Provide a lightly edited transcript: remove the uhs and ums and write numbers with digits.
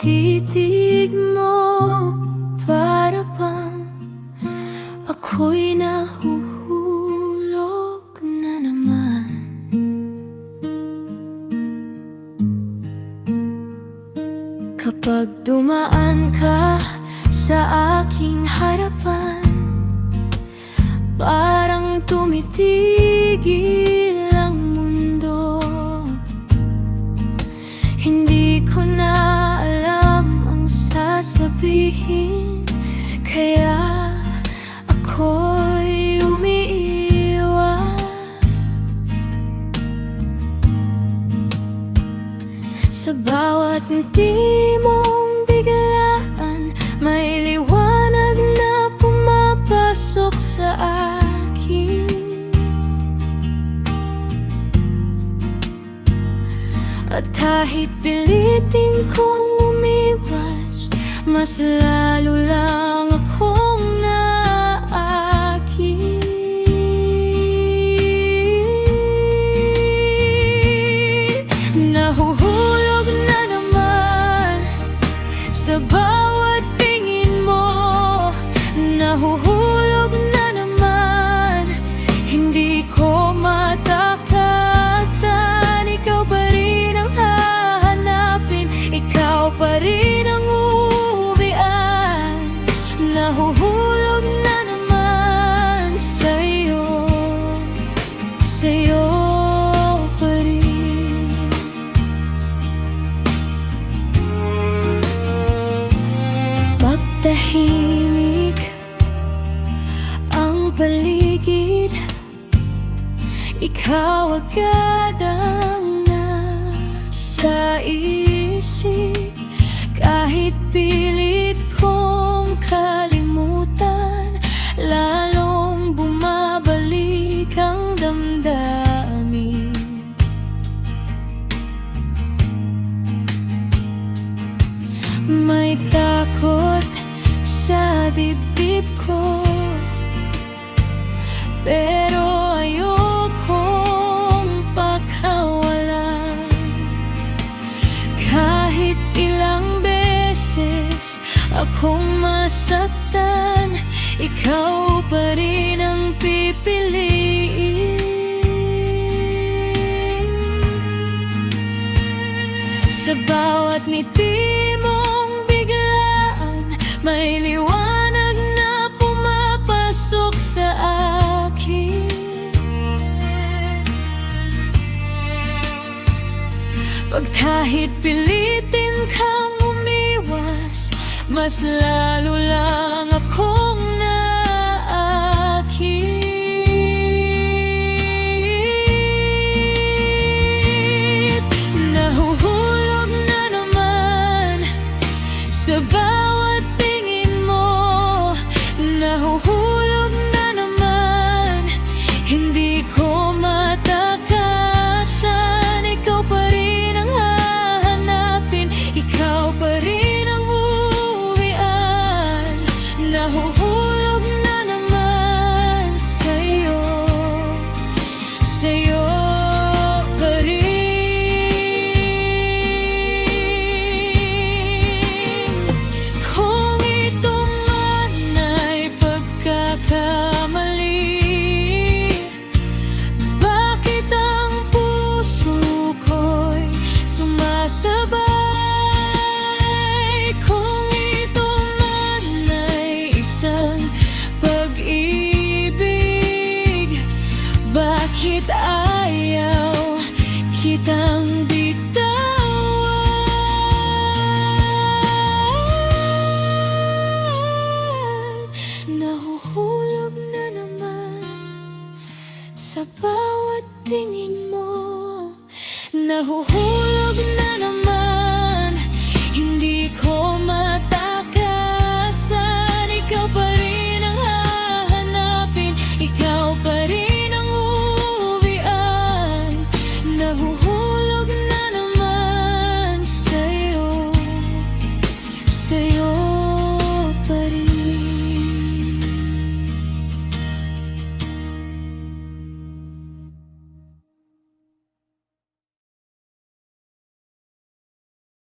pagtitig mo, para bang ako'y nahuhulog na naman. Kapag dumaan ka sa aking harapan, parang tumitigil ang mundo. Hindi ko na alam ang sasabihin, kaya ako'y umiiwas. Sa bawat ngiti mong biglaan, may liwanag na pumapasok sa akin. At kahit pilitin kong umiwas, mas lalo lang akong naaakin. Nahuhulog na naman sa bawat tingin mo. Nahuhulog na naman, hindi ko matakasan. Ikaw pa rin ang hahanapin, ikaw pa rin ang uuwian. Nahuhulog na naman sa'yo, sa'yo pa rin. Pagtahimik ang paligid, ikaw agad ang nasa isip. Kahit pilit kong kalimutan, lalong bumabalik ang damdamin. May takot sa dibdib ko, pero ayokong pagkawalan. Kahit ilang beses akong masaktan, ikaw pa rin ang pipiliin. Sa bawat ngiti mong biglaan, may liwanag na pumapasok sa akin. Pag kahit pilitin kang umiwas, mas lalo lang akong naakit. Nahuhulog na naman sa bawat tingin mo. Nahuhulog na naman, hindi ko matakasan. Ikaw pa rin ang hahanapin, ikaw pa rin ang uuwian. Nahuhulog na naman sa'yo, sa'yo pa rin. Kung ito man ay pagkakamali, bakit ang puso ko'y sumasabay? Kung ito man ay isang pag-ibig, bakit ayaw kitang bitawan? Nahuhulog na naman sa bawat tingin mo. Nahuhulog